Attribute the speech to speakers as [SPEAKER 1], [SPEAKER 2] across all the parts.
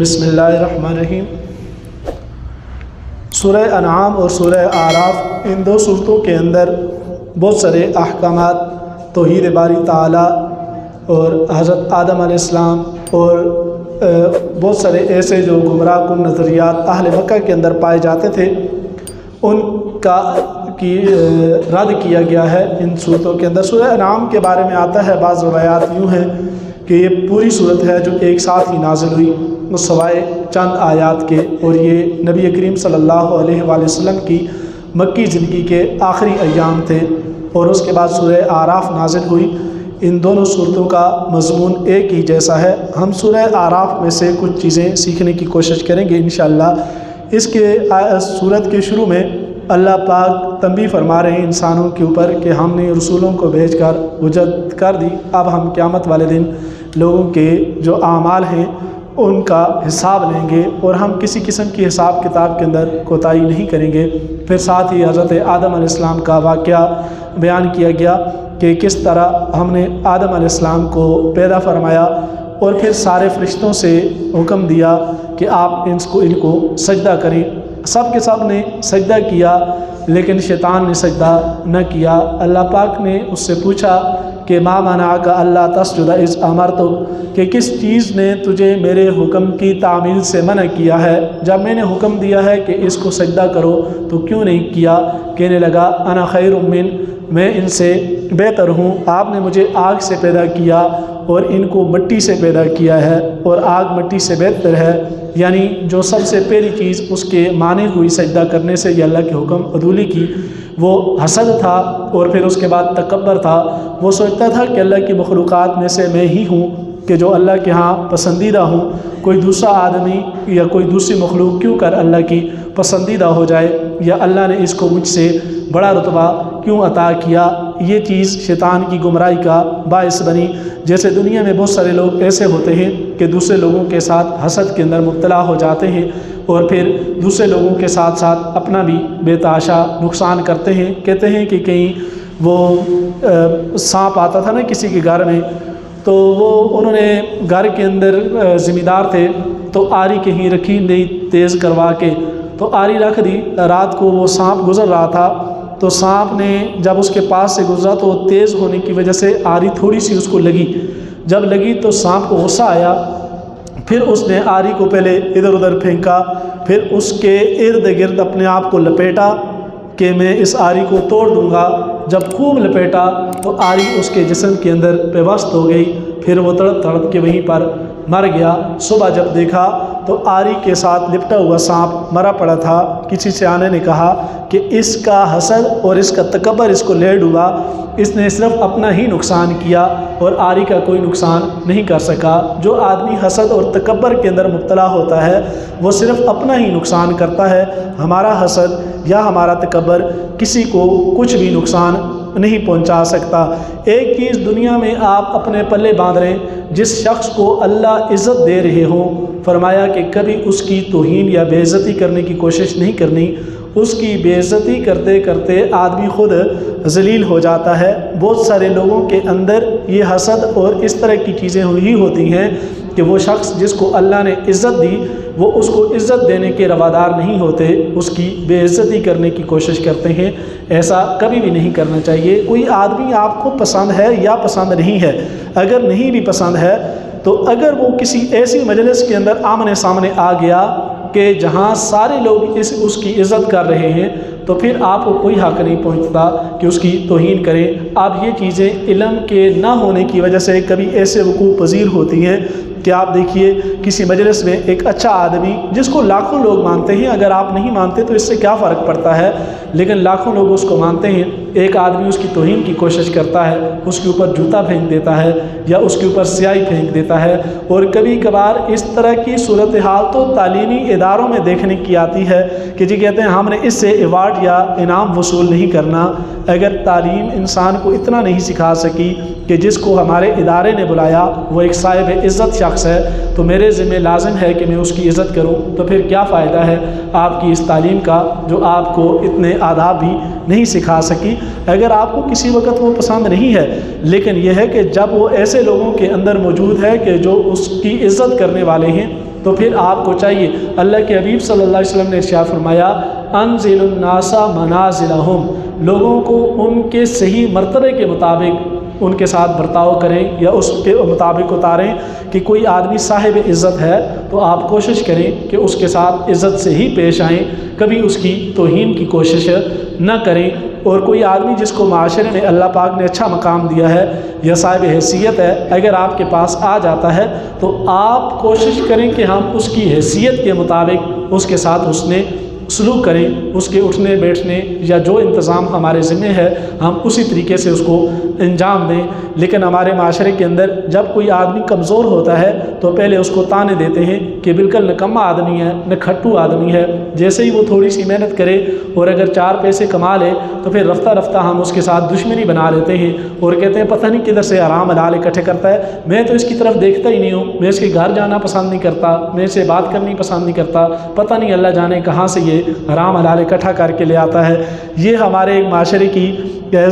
[SPEAKER 1] بسم اللہ الرحمن الرحیم۔ سورہ انعام اور سورہ اعراف، ان دو صورتوں کے اندر بہت سارے احکامات توحید باری تعالیٰ اور حضرت آدم علیہ السلام اور بہت سارے ایسے جو گمراہ کن نظریات اہل مکہ کے اندر پائے جاتے تھے، ان کا رد کیا گیا ہے ان صورتوں کے اندر۔ سورہ انعام کے بارے میں آتا ہے، بعض روایات یوں ہیں کہ یہ پوری صورت ہے جو ایک ساتھ ہی نازل ہوئی سوائے چند آیات کے، اور یہ نبی کریم صلی اللہ علیہ وآلہ وسلم کی مکی زندگی کے آخری ایام تھے، اور اس کے بعد سورہ اعراف نازل ہوئی۔ ان دونوں صورتوں کا مضمون ایک ہی جیسا ہے۔ ہم سورہ اعراف میں سے کچھ چیزیں سیکھنے کی کوشش کریں گے انشاءاللہ۔ اس کے صورت کے شروع میں اللہ پاک تنبیہ فرما رہے ہیں انسانوں کے اوپر کہ ہم نے رسولوں کو بھیج کر حجت کر دی، اب ہم قیامت والے دن لوگوں کے جو اعمال ہیں ان کا حساب لیں گے، اور ہم کسی قسم کی حساب کتاب کے اندر کوتاہی نہیں کریں گے۔ پھر ساتھ ہی حضرت آدم علیہ السلام کا واقعہ بیان کیا گیا کہ کس طرح ہم نے آدم علیہ السلام کو پیدا فرمایا، اور پھر سارے فرشتوں سے حکم دیا کہ آپ ان کو سجدہ کریں۔ سب کے سب نے سجدہ کیا، لیکن شیطان نے سجدہ نہ کیا۔ اللہ پاک نے اس سے پوچھا کہ ما منعک الا تسجد اذ امرتک، کہ کس چیز نے تجھے میرے حکم کی تعمیل سے منع کیا ہے، جب میں نے حکم دیا ہے کہ اس کو سجدہ کرو تو کیوں نہیں کیا؟ کہنے لگا انا خیر من، میں ان سے بہتر ہوں، آپ نے مجھے آگ سے پیدا کیا اور ان کو مٹی سے پیدا کیا ہے، اور آگ مٹی سے بہتر ہے۔ یعنی جو سب سے پہلی چیز اس کے مانے ہوئی سجدہ کرنے سے یہ اللہ کے حکم عدولی کی، وہ حسد تھا، اور پھر اس کے بعد تکبر تھا۔ وہ سوچتا تھا کہ اللہ کی مخلوقات میں سے میں ہی ہوں کہ جو اللہ کے ہاں پسندیدہ ہوں، کوئی دوسرا آدمی یا کوئی دوسری مخلوق کیوں کر اللہ کی پسندیدہ ہو جائے، یا اللہ نے اس کو مجھ سے بڑا رتبہ کیوں عطا کیا۔ یہ چیز شیطان کی گمراہی کا باعث بنی۔ جیسے دنیا میں بہت سارے لوگ ایسے ہوتے ہیں کہ دوسرے لوگوں کے ساتھ حسد کے اندر مبتلا ہو جاتے ہیں، اور پھر دوسرے لوگوں کے ساتھ ساتھ اپنا بھی بے تحاشا نقصان کرتے ہیں۔ کہتے ہیں کہ کہیں وہ سانپ آتا تھا نا کسی کے گھر میں، تو انہوں نے گھر کے اندر ذمہ دار تھے تو آری کہیں رکھی نہیں تیز کروا کے، تو آری رکھ دی۔ رات کو وہ سانپ گزر رہا تھا، تو سانپ نے جب اس کے پاس سے گزرا تو وہ تیز ہونے کی وجہ سے آری تھوڑی سی اس کو لگی۔ جب لگی تو سانپ کو غصہ آیا، پھر اس نے آری کو پہلے ادھر ادھر پھینکا، پھر اس کے ارد گرد اپنے آپ کو لپیٹا کہ میں اس آری کو توڑ دوں گا۔ جب خوب لپیٹا تو آری اس کے جسم کے اندر پیوست ہو گئی، پھر وہ تڑپ تڑپ کے وہیں پر مر گیا۔ صبح جب دیکھا تو آری کے ساتھ لپٹا ہوا سانپ مرا پڑا تھا۔ کسی سیانے نے کہا کہ اس کا حسد اور اس کا تکبر اس کو لے ڈوبا، اس نے صرف اپنا ہی نقصان کیا اور آری کا کوئی نقصان نہیں کر سکا۔ جو آدمی حسد اور تکبر کے اندر مبتلا ہوتا ہے وہ صرف اپنا ہی نقصان کرتا ہے۔ ہمارا حسد یا ہمارا تکبر کسی کو کچھ بھی نقصان نہیں پہنچا سکتا۔ ایک چیز دنیا میں آپ اپنے پلے باندھ رہے ہیں، جس شخص کو اللہ عزت دے رہے ہوں، فرمایا کہ کبھی اس کی توہین یا بے عزتی کرنے کی کوشش نہیں کرنی۔ اس کی بے عزتی کرتے کرتے آدمی خود ذلیل ہو جاتا ہے۔ بہت سارے لوگوں کے اندر یہ حسد اور اس طرح کی چیزیں ہی ہوتی ہیں کہ وہ شخص جس کو اللہ نے عزت دی وہ اس کو عزت دینے کے روادار نہیں ہوتے، اس کی بے عزتی کرنے کی کوشش کرتے ہیں۔ ایسا کبھی بھی نہیں کرنا چاہیے۔ کوئی آدمی آپ کو پسند ہے یا پسند نہیں ہے، اگر نہیں بھی پسند ہے تو اگر وہ کسی ایسی مجلس کے اندر آمنے سامنے آ گیا کہ جہاں سارے لوگ اس کی عزت کر رہے ہیں، تو پھر آپ کو کوئی حق نہیں پہنچتا کہ اس کی توہین کریں۔ اب یہ چیزیں علم کے نہ ہونے کی وجہ سے کبھی ایسے وقوع پذیر ہوتی ہیں کہ آپ دیکھیے کسی مجلس میں ایک اچھا آدمی جس کو لاکھوں لوگ مانتے ہیں، اگر آپ نہیں مانتے تو اس سے کیا فرق پڑتا ہے، لیکن لاکھوں لوگ اس کو مانتے ہیں، ایک آدمی اس کی توہین کی کوشش کرتا ہے، اس کے اوپر جوتا پھینک دیتا ہے یا اس کے اوپر سیاہی پھینک دیتا ہے۔ اور کبھی کبھار اس طرح کی صورتحال تو تعلیمی اداروں میں دیکھنے کی آتی ہے کہ جی کہتے ہیں ہم نے اس سے ایوارڈ یا انعام وصول نہیں کرنا۔ اگر تعلیم انسان کو اتنا نہیں سکھا سکی کہ جس کو ہمارے ادارے نے بلایا وہ ایک صاحب عزت شخص ہے تو میرے ذمہ لازم ہے کہ میں اس کی عزت کروں، تو پھر کیا فائدہ ہے آپ کی اس تعلیم کا جو آپ کو اتنے آداب بھی نہیں سکھا سکی۔ اگر آپ کو کسی وقت وہ پسند نہیں ہے، لیکن یہ ہے کہ جب وہ ایسے لوگوں کے اندر موجود ہے کہ جو اس کی عزت کرنے والے ہیں، تو پھر آپ کو چاہیے، اللہ کے حبیب صلی اللہ علیہ وسلم نے ارشاد فرمایا انزل الناس منازلہم، لوگوں کو ان کے صحیح مرتبے کے مطابق ان کے ساتھ برتاؤ کریں یا اس کے مطابق اتاریں کہ کوئی آدمی صاحب عزت ہے تو آپ کوشش کریں کہ اس کے ساتھ عزت سے ہی پیش آئیں، کبھی اس کی توہین کی کوشش نہ کریں۔ اور کوئی آدمی جس کو معاشرے نے اللہ پاک نے اچھا مقام دیا ہے یا صاحب حیثیت ہے، اگر آپ کے پاس آ جاتا ہے تو آپ کوشش کریں کہ ہم اس کی حیثیت کے مطابق اس کے ساتھ حسن سلوک کریں، اس کے اٹھنے بیٹھنے یا جو انتظام ہمارے ذمہ ہے ہم اسی طریقے سے اس کو انجام دیں۔ لیکن ہمارے معاشرے کے اندر جب کوئی آدمی کمزور ہوتا ہے تو پہلے اس کو طعنے دیتے ہیں کہ بالکل نکما آدمی ہے، نکھٹو آدمی ہے، جیسے ہی وہ تھوڑی سی محنت کرے اور اگر 4 پیسے کما لے تو پھر رفتہ رفتہ ہم اس کے ساتھ دشمنی بنا لیتے ہیں اور کہتے ہیں پتہ نہیں کدھر سے حرام حلال اکٹھے کرتا ہے، میں تو اس کی طرف دیکھتا ہی نہیں ہوں، میں اس کے گھر جانا پسند نہیں کرتا، میں اسے بات کرنی پسند نہیں کرتا، پتہ نہیں اللہ جانے کہاں سے یہ حرام حلال اکٹھا کر کے لے آتا ہے۔ یہ ہمارے ایک معاشرے کی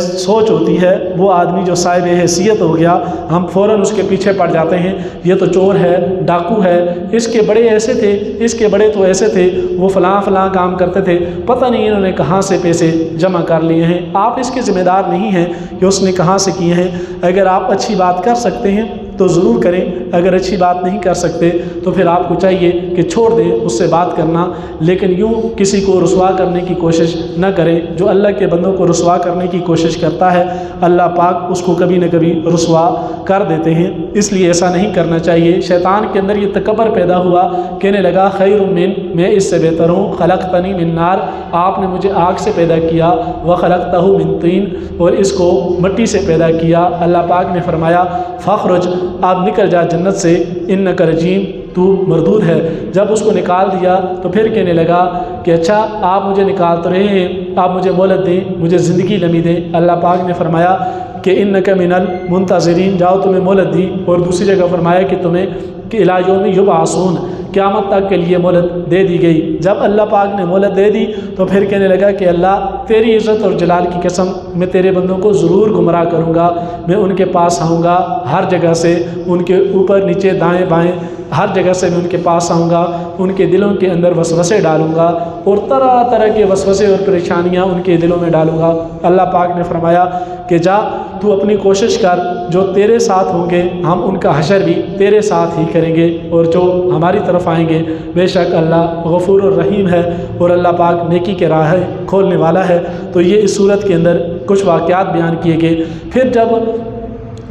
[SPEAKER 1] سوچ ہوتی ہے۔ وہ آدمی جو صاحب حیثیت ہو گیا ہم فوراً اس کے پیچھے پڑ جاتے ہیں، یہ تو چور ہے، ڈاکو ہے، اس کے بڑے ایسے تھے، اس کے بڑے تو ایسے تھے، وہ فلاں فلاں کام کرتے تھے، پتہ نہیں انہوں نے کہاں سے پیسے جمع کر لیے ہیں۔ آپ اس کے ذمہ دار نہیں ہیں کہ اس نے کہاں سے کیے ہیں۔ اگر آپ اچھی بات کر سکتے ہیں تو ضرور کریں، اگر اچھی بات نہیں کر سکتے تو پھر آپ کو چاہیے کہ چھوڑ دیں اس سے بات کرنا، لیکن یوں کسی کو رسوا کرنے کی کوشش نہ کریں۔ جو اللہ کے بندوں کو رسوا کرنے کی کوشش کرتا ہے اللہ پاک اس کو کبھی نہ کبھی رسوا کر دیتے ہیں، اس لیے ایسا نہیں کرنا چاہیے۔ شیطان کے اندر یہ تکبر پیدا ہوا، کہنے لگا خیر من، میں اس سے بہتر ہوں، خلقتنی من نار، آپ نے مجھے آگ سے پیدا کیا، وخلقتہ من طین، اور اس کو مٹی سے پیدا کیا۔ اللہ پاک نے فرمایا فخرج، آپ نکل جا جنت سے، انک رجیم، تو مردود ہے۔ جب اس کو نکال دیا تو پھر کہنے لگا کہ اچھا آپ مجھے نکال تو رہے ہیں، آپ مجھے مہلت دیں، مجھے زندگی لمحی دیں۔ اللہ پاک نے فرمایا کہ انک من المنتظرین، جاؤ تمہیں مہلت دی، اور دوسری جگہ فرمایا کہ تمہیں کہ الی یوم یبعثون، قیامت تک کے لیے مہلت دے دی گئی۔ جب اللہ پاک نے مہلت دے دی تو پھر کہنے لگا کہ اللہ تیری عزت اور جلال کی قسم، میں تیرے بندوں کو ضرور گمراہ کروں گا، میں ان کے پاس آؤں گا، ہر جگہ سے ان کے اوپر نیچے دائیں بائیں ہر جگہ سے میں ان کے پاس آؤں گا، ان کے دلوں کے اندر وسوسے ڈالوں گا، اور طرح طرح کے وسوسے اور پریشانیاں ان کے دلوں میں ڈالوں گا۔ اللہ پاک نے فرمایا کہ جا تو اپنی کوشش کر، جو تیرے ساتھ ہوں گے ہم ان کا حشر بھی تیرے ساتھ ہی کریں گے، اور جو ہماری طرف آئیں گے بے شک اللہ غفور الرحیم ہے، اور اللہ پاک نیکی کے راہ کھولنے والا ہے۔ تو یہ اس صورت کے اندر کچھ واقعات بیان کیے گئے۔ پھر جب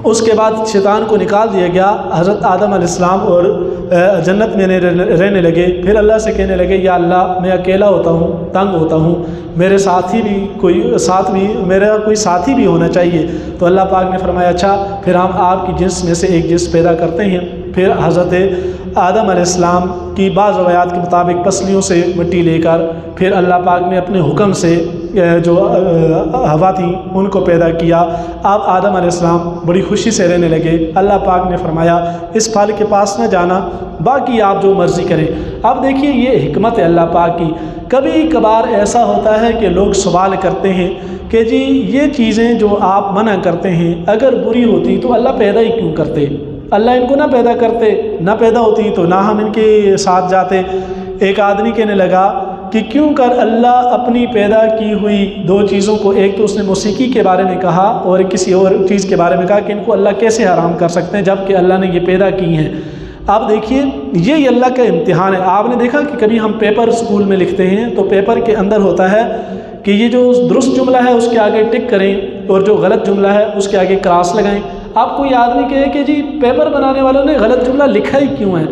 [SPEAKER 1] اس کے بعد شیطان کو نکال دیا گیا، حضرت آدم علیہ السلام اور جنت میں رہنے لگے، پھر اللہ سے کہنے لگے یا اللہ میں اکیلا ہوتا ہوں، تنگ ہوتا ہوں، میرے ساتھی بھی میرا کوئی ساتھی بھی ہونا چاہیے۔ تو اللہ پاک نے فرمایا اچھا پھر ہم آپ کی جنس میں سے ایک جنس پیدا کرتے ہیں۔ پھر حضرت آدم علیہ السلام کی بعض روایات کے مطابق پسلیوں سے مٹی لے کر پھر اللہ پاک نے اپنے حکم سے جو ہوا تھی ان کو پیدا کیا۔ اب آدم علیہ السلام بڑی خوشی سے رہنے لگے۔ اللہ پاک نے فرمایا اس پھل کے پاس نہ جانا، باقی آپ جو مرضی کریں۔ اب دیکھیے یہ حکمت ہے اللہ پاک کی۔ کبھی کبھار ایسا ہوتا ہے کہ لوگ سوال کرتے ہیں کہ جی یہ چیزیں جو آپ منع کرتے ہیں اگر بری ہوتی تو اللہ پیدا ہی کیوں کرتے؟ اللہ ان کو نہ پیدا کرتے، نہ پیدا ہوتی تو نہ ہم ان کے ساتھ جاتے۔ ایک آدمی کہنے لگا کہ کیوں کر اللہ اپنی پیدا کی ہوئی 2 چیزوں کو، ایک تو اس نے موسیقی کے بارے میں کہا اور کسی اور چیز کے بارے میں کہا کہ ان کو اللہ کیسے حرام کر سکتے ہیں جبکہ اللہ نے یہ پیدا کی ہیں۔ آپ دیکھیے یہ اللہ کا امتحان ہے۔ آپ نے دیکھا کہ کبھی ہم پیپر اسکول میں لکھتے ہیں تو پیپر کے اندر ہوتا ہے کہ یہ جو درست جملہ ہے اس کے آگے ٹک کریں اور جو غلط جملہ ہے اس کے آگے کراس لگائیں۔ آپ کوئی آدمی کہے کہ جی پیپر بنانے والوں نے غلط جملہ لکھا ہی کیوں ہے؟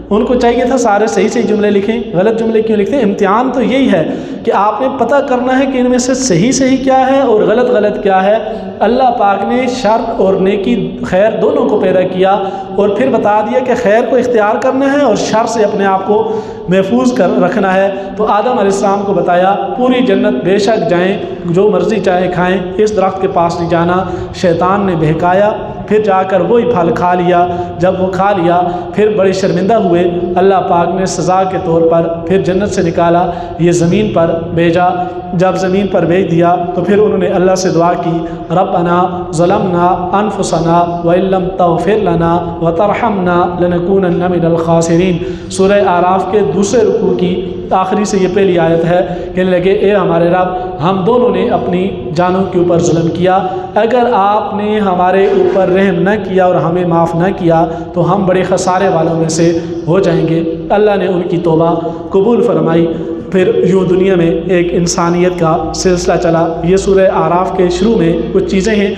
[SPEAKER 1] ان کو چاہیے تھا سارے صحیح جملے لکھیں، غلط جملے کیوں لکھتے ہیں؟ امتحان تو یہی ہے کہ آپ نے پتہ کرنا ہے کہ ان میں سے صحیح کیا ہے اور غلط کیا ہے۔ اللہ پاک نے شر اور نیکی خیر دونوں کو پیدا کیا اور پھر بتا دیا کہ خیر کو اختیار کرنا ہے اور شر سے اپنے آپ کو محفوظ کر رکھنا ہے۔ تو آدم علیہ السلام کو بتایا پوری جنت بے شک جائیں، جو مرضی چاہے کھائیں، اس درخت کے پاس نہیں جانا۔ شیطان نے بہکایا، پھر جا کر وہی پھل کھا لیا۔ جب وہ کھا لیا پھر بڑے شرمندہ ہوئے، اللہ پاک نے سزا کے طور پر پھر جنت سے نکالا، یہ زمین پر بھیجا۔ جب زمین پر بھیج دیا تو پھر انہوں نے اللہ سے دعا کی، ربنا ظلمنا انفسنا وان لم تغفر لنا وترحمنا لنکونن من الخاسرین۔ سورہ اعراف کے دوسرے رکوع کی آخری سے یہ پہلی آیت ہے، کہنے لگے اے ہمارے رب، ہم دونوں نے اپنی جانوں کے اوپر ظلم کیا، اگر آپ نے ہمارے اوپر رحم نہ کیا اور ہمیں معاف نہ کیا تو ہم بڑے خسارے والوں میں سے ہو جائیں گے۔ اللہ نے ان کی توبہ قبول فرمائی۔ پھر یوں دنیا میں ایک انسانیت کا سلسلہ چلا۔ یہ سورہ اعراف کے شروع میں کچھ چیزیں ہیں۔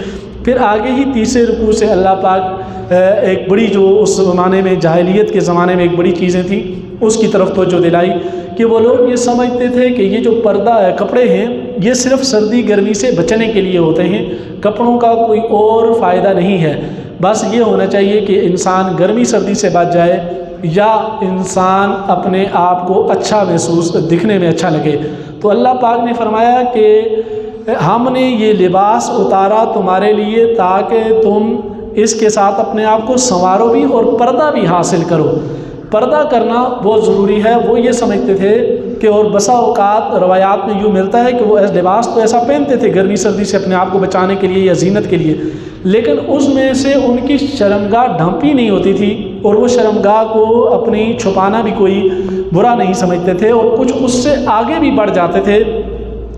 [SPEAKER 1] پھر آگے ہی تیسرے رکوع سے اللہ پاک ایک بڑی جو اس زمانے میں جاہلیت کے زمانے میں ایک بڑی چیزیں تھیں اس کی طرف توجہ دلائی کہ وہ لوگ یہ سمجھتے تھے کہ یہ جو پردہ کپڑے ہیں یہ صرف سردی گرمی سے بچنے کے لیے ہوتے ہیں، کپڑوں کا کوئی اور فائدہ نہیں ہے، بس یہ ہونا چاہیے کہ انسان گرمی سردی سے بچ جائے یا انسان اپنے آپ کو اچھا محسوس دکھنے میں اچھا لگے۔ تو اللہ پاک نے فرمایا کہ ہم نے یہ لباس اتارا تمہارے لیے تاکہ تم اس کے ساتھ اپنے آپ کو سنوارو بھی اور پردہ بھی حاصل کرو۔ پردہ کرنا بہت ضروری ہے۔ وہ یہ سمجھتے تھے کہ، اور بسا اوقات روایات میں یوں ملتا ہے کہ وہ لباس تو ایسا پہنتے تھے گرمی سردی سے اپنے آپ کو بچانے کے لیے یا زینت کے لیے، لیکن اس میں سے ان کی شرمگاہ ڈھانپی نہیں ہوتی تھی اور وہ شرمگاہ کو اپنی چھپانا بھی کوئی برا نہیں سمجھتے تھے، اور کچھ اس سے آگے بھی بڑھ جاتے تھے،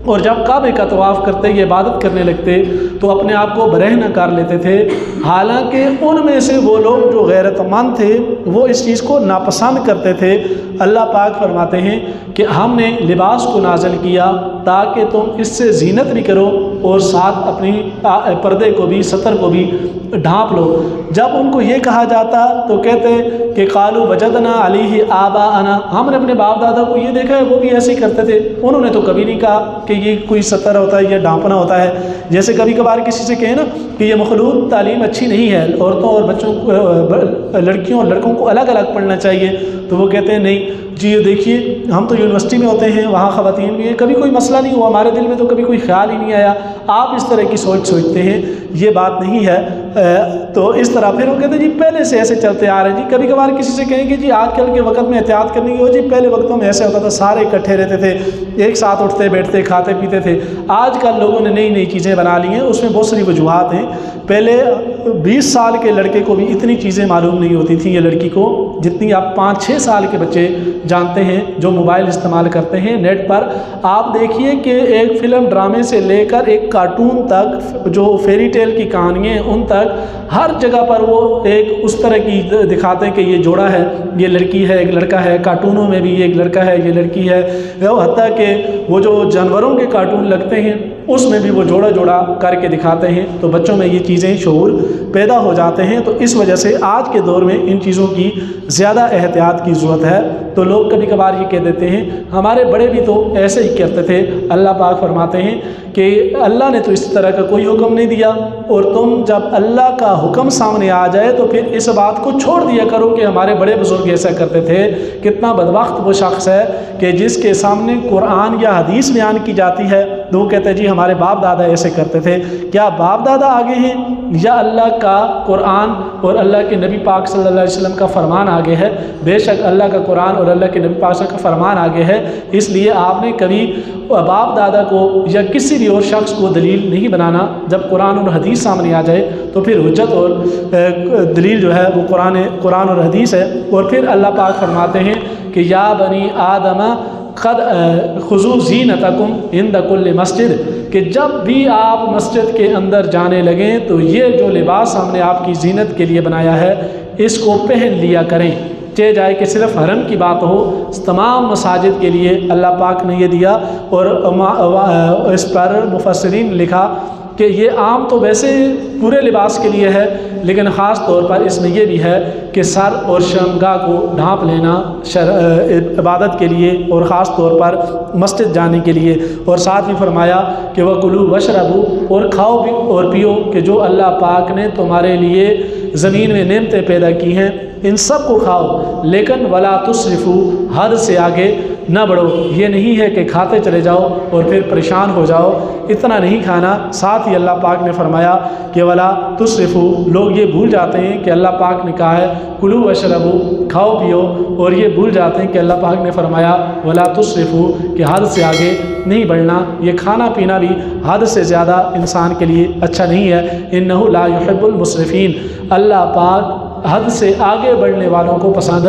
[SPEAKER 1] اور جب کعبے کا طواف کرتے یہ عبادت کرنے لگتے تو اپنے آپ کو برہنہ کر لیتے تھے۔ حالانکہ ان میں سے وہ لوگ جو غیرت مند تھے وہ اس چیز کو ناپسند کرتے تھے۔ اللہ پاک فرماتے ہیں کہ ہم نے لباس کو نازل کیا تاکہ تم اس سے زینت بھی کرو اور ساتھ اپنی پردے کو بھی ستر کو بھی ڈھانپ لو۔ جب ان کو یہ کہا جاتا تو کہتے کہ قالوا وجدنا علیہ آباءنا، ہم نے اپنے باپ دادا کو یہ دیکھا ہے وہ بھی ایسے ہی کرتے تھے، انہوں نے تو کبھی نہیں کہا کہ یہ کوئی ستر ہوتا ہے یا ڈھانپنا ہوتا ہے۔ جیسے کبھی کبھار کسی سے کہیں نا کہ یہ مخلوط تعلیم اچھی نہیں ہے، عورتوں اور بچوں کو، لڑکیوں اور لڑکوں کو الگ الگ پڑھنا چاہیے، تو وہ کہتے ہیں نہیں جی یہ دیکھیے ہم تو یونیورسٹی میں ہوتے ہیں وہاں خواتین بھی ہیں، کبھی کوئی مسئلہ نہیں ہوا، ہمارے دل میں تو کبھی کوئی خیال ہی نہیں آیا، آپ اس طرح کی سوچ سوچتے ہیں، یہ بات نہیں ہے۔ تو اس طرح پھر وہ کہتے ہیں جی پہلے سے ایسے چلتے آ رہے ہیں۔ جی کبھی کبھار کسی سے کہیں کہ جی آج کل کے وقت میں احتیاط کرنے کی ہو، جی پہلے وقتوں میں ایسے ہوتا تھا، سارے اکٹھے رہتے تھے، ایک ساتھ اٹھتے بیٹھتے کھاتے پیتے تھے۔ آج کل لوگوں نے نئی نئی چیزیں بنا لی ہیں، اس میں بہت ساری وجوہات ہیں۔ پہلے 20 سال کے لڑکے کو بھی اتنی چیزیں معلوم نہیں ہوتی تھیں یا لڑکی کو جتنی آپ 5-6 سال کے بچے جانتے ہیں جو موبائل استعمال کرتے ہیں نیٹ پر۔ آپ دیکھیے کہ ایک فلم ڈرامے سے لے کر ایک کارٹون تک، جو فیری ٹیل کی کہانیاں ان تک، ہر جگہ پر وہ ایک اس طرح کی دکھاتے ہیں کہ یہ جوڑا ہے، یہ لڑکی ہے، ایک لڑکا ہے، کارٹونوں میں بھی یہ ایک لڑکا ہے، یہ لڑکی ہے، حتیٰ کہ وہ جو جانوروں کے کارٹون لگتے ہیں اس میں بھی وہ جوڑا جوڑا کر کے دکھاتے ہیں، تو بچوں میں یہ چیزیں شعور پیدا ہو جاتے ہیں۔ تو اس وجہ سے آج کے دور میں ان چیزوں کی زیادہ احتیاط کی ضرورت ہے۔ تو لوگ کبھی کبھار یہ کہہ دیتے ہیں ہمارے بڑے بھی تو ایسے ہی کرتے تھے۔ اللہ پاک فرماتے ہیں کہ اللہ نے تو اس طرح کا کوئی حکم نہیں دیا، اور تم جب اللہ کا حکم سامنے آ جائے تو پھر اس بات کو چھوڑ دیا کرو کہ ہمارے بڑے بزرگ ایسا کرتے تھے۔ کتنا بدبخت وہ شخص ہے کہ جس کے سامنے قرآن یا حدیث بیان کی جاتی ہے تو وہ کہتے ہیں جی ہمارے باپ دادا ایسے کرتے تھے۔ کیا باپ دادا آگے ہیں یا اللہ کا قرآن اور اللہ کے نبی پاک صلی اللہ علیہ وسلم کا فرمان آگے ہے؟ بے شک اللہ کا قرآن اور اللہ کے نبی پاک صلی اللہ علیہ وسلم کا فرمان آگے ہے، اس لیے آپ نے کبھی باپ دادا کو یا کسی بھی اور شخص کو دلیل نہیں بنانا۔ جب قرآن اور حدیث سامنے آ جائے تو پھر حجت اور دلیل جو ہے وہ قرآن اور حدیث ہے۔ اور پھر اللہ پاک فرماتے ہیں کہ یا بنی آدم قد خذوا زینتکم عند کل مسجد، کہ جب بھی آپ مسجد کے اندر جانے لگیں تو یہ جو لباس ہم نے آپ کی زینت کے لیے بنایا ہے اس کو پہن لیا کریں، چاہے جائے کہ صرف حرم کی بات ہو، تمام مساجد کے لیے اللہ پاک نے یہ دیا۔ اور اس پر مفسرین نے لکھا کہ یہ عام تو ویسے پورے لباس کے لیے ہے، لیکن خاص طور پر اس میں یہ بھی ہے کہ سر اور شرمگاہ کو ڈھانپ لینا عبادت کے لیے اور خاص طور پر مسجد جانے کے لیے۔ اور ساتھ ہی فرمایا کہ وَكُلُوا وَاشْرَبُوا، اور کھاؤ بھی اور پیو کہ جو اللہ پاک نے تمہارے لیے زمین میں نعمتیں پیدا کی ہیں ان سب کو کھاؤ، لیکن وَلَا تُسْرِفُوا، حد سے آگے نہ بڑھو۔ یہ نہیں ہے کہ کھاتے چلے جاؤ اور پھر پریشان ہو جاؤ، اتنا نہیں کھانا۔ ساتھ ہی اللہ پاک نے فرمایا کہ ولا تسرفو، لوگ یہ بھول جاتے ہیں کہ اللہ پاک نے کہا ہے کلو وشربو، کھاؤ پیو، اور یہ بھول جاتے ہیں کہ اللہ پاک نے فرمایا ولا تسرفو کہ حد سے آگے نہیں بڑھنا۔ یہ کھانا پینا بھی حد سے زیادہ انسان کے لیے اچھا نہیں ہے۔ انہ لا یحب المسرفین، اللہ پاک حد سے آگے بڑھنے والوں کو پسند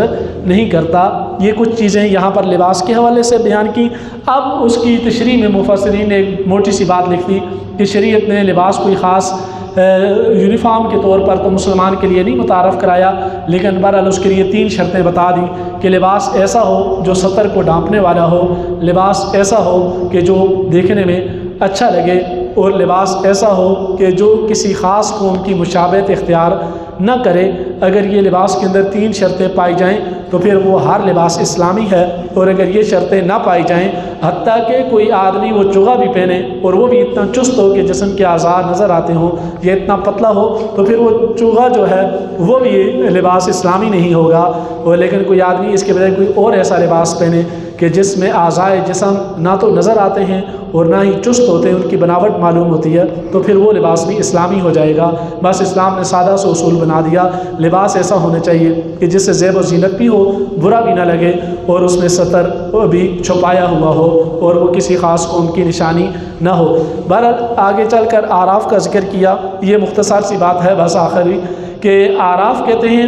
[SPEAKER 1] نہیں کرتا۔ یہ کچھ چیزیں یہاں پر لباس کے حوالے سے بیان کی۔ اب اس کی تشریح میں مفسرین نے ایک موٹی سی بات لکھی کہ شریعت نے لباس کوئی خاص یونیفارم کے طور پر تو مسلمان کے لیے نہیں متعارف کرایا، لیکن بہرحال اس کے لیے 3 شرطیں بتا دیں کہ لباس ایسا ہو جو سطر کو ڈھانپنے والا ہو، لباس ایسا ہو کہ جو دیکھنے میں اچھا لگے، اور لباس ایسا ہو کہ جو کسی خاص قوم کی مشابہت اختیار نہ کرے۔ اگر یہ لباس کے اندر 3 شرطیں پائی جائیں تو پھر وہ ہر لباس اسلامی ہے، اور اگر یہ شرطیں نہ پائی جائیں، حتیٰ کہ کوئی آدمی وہ چوغا بھی پہنے اور وہ بھی اتنا چست ہو کہ جسم کے اعضاء نظر آتے ہوں، یا اتنا پتلا ہو، تو پھر وہ چوغا جو ہے وہ بھی لباس اسلامی نہیں ہوگا۔ اور لیکن کوئی آدمی اس کے بجائے کوئی اور ایسا لباس پہنے کہ جس میں اعضاء جسم نہ تو نظر آتے ہیں اور نہ ہی چست ہوتے ہیں، ان کی بناوٹ معلوم ہوتی ہے، تو پھر وہ لباس بھی اسلامی ہو جائے گا۔ بس اسلام نے سادہ سا اصول بنا دیا، لباس ایسا ہونا چاہیے کہ جس سے زیب و زینت بھی ہو، برا بھی نہ لگے، اور اس میں ستر بھی چھپایا ہوا ہو، اور وہ کسی خاص قوم کی نشانی نہ ہو۔ بہرحال آگے چل کر اعراف کا ذکر کیا۔ یہ مختصر سی بات ہے بس آخری، کہ اعراف کہتے ہیں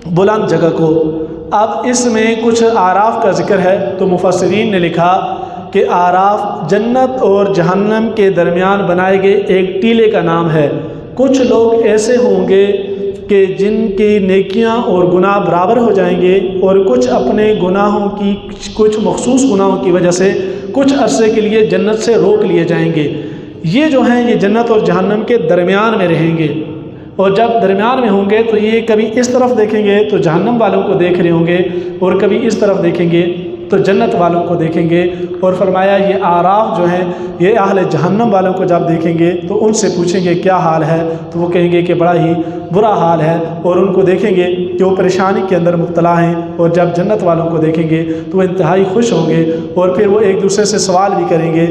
[SPEAKER 1] بلند جگہ کو۔ اب اس میں کچھ اعراف کا ذکر ہے تو مفسرین نے لکھا کہ اعراف جنت اور جہنم کے درمیان بنائے گئے ایک ٹیلے کا نام ہے۔ کچھ لوگ ایسے ہوں گے کہ جن کی نیکیاں اور گناہ برابر ہو جائیں گے، اور کچھ اپنے گناہوں کی کچھ مخصوص گناہوں کی وجہ سے کچھ عرصے کے لیے جنت سے روک لیے جائیں گے۔ یہ جو ہیں یہ جنت اور جہنم کے درمیان میں رہیں گے، اور جب درمیان میں ہوں گے تو یہ کبھی اس طرف دیکھیں گے تو جہنم والوں کو دیکھ رہے ہوں گے، اور کبھی اس طرف دیکھیں گے تو جنت والوں کو دیکھیں گے۔ اور فرمایا یہ اعراف جو ہیں یہ اہل جہنم والوں کو جب دیکھیں گے تو ان سے پوچھیں گے کیا حال ہے، تو وہ کہیں گے کہ بڑا ہی برا حال ہے، اور ان کو دیکھیں گے کہ وہ پریشانی کے اندر مبتلا ہیں۔ اور جب جنت والوں کو دیکھیں گے تو وہ انتہائی خوش ہوں گے، اور پھر وہ ایک دوسرے سے سوال بھی کریں گے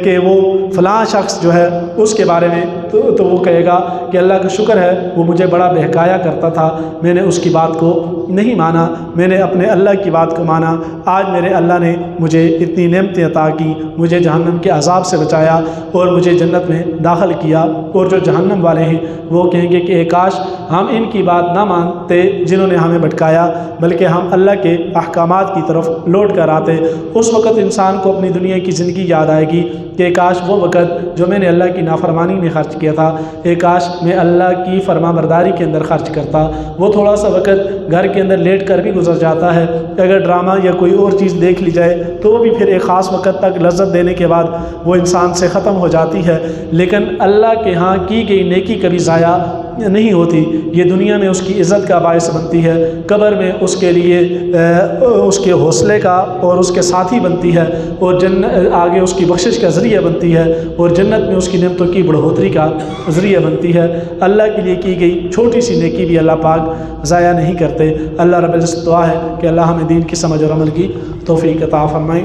[SPEAKER 1] کہ وہ فلاں شخص جو ہے اس کے بارے میں، تو وہ کہے گا کہ اللہ کا شکر ہے وہ مجھے بڑا بہکایا کرتا تھا، میں نے اس کی بات کو نہیں مانا، میں نے اپنے اللہ کی بات کو مانا، آج میرے اللہ نے مجھے اتنی نعمتیں عطا کی، مجھے جہنم کے عذاب سے بچایا اور مجھے جنت میں داخل کیا۔ اور جو جہنم والے ہیں وہ کہیں گے کہ اے کاش ہم ان کی بات نہ مانتے جنہوں نے ہمیں بھٹکایا، بلکہ ہم اللہ کے احکامات کی طرف لوٹ کر آتے۔ اس وقت انسان کو اپنی دنیا کی زندگی یاد آئے گی کہ کاش وہ وقت جو میں نے اللہ کی نافرمانی میں خرچ کیا تھا، اے کاش میں اللہ کی فرما برداری کے اندر خرچ کرتا۔ وہ تھوڑا سا وقت گھر کے اندر لیٹ کر بھی گزر جاتا ہے، اگر ڈرامہ یا کوئی اور چیز دیکھ لی جائے تو وہ بھی پھر ایک خاص وقت تک لذت دینے کے بعد وہ انسان سے ختم ہو جاتی ہے، لیکن اللہ کے ہاں کی گئی نیکی کبھی ضائع نہیں ہوتی۔ یہ دنیا میں اس کی عزت کا باعث بنتی ہے، قبر میں اس کے لیے اس کے حوصلے کا اور اس کے ساتھی بنتی ہے، اور آگے اس کی بخشش کا ذریعہ بنتی ہے، اور جنت میں اس کی نعمتوں کی بڑھوتری کا ذریعہ بنتی ہے۔ اللہ کے لیے کی گئی چھوٹی سی نیکی بھی اللہ پاک ضائع نہیں کرتے۔ اللہ رب العزت دعا ہے کہ اللہ ہمیں دین کی سمجھ اور عمل کی توفیق عطا فرمائے۔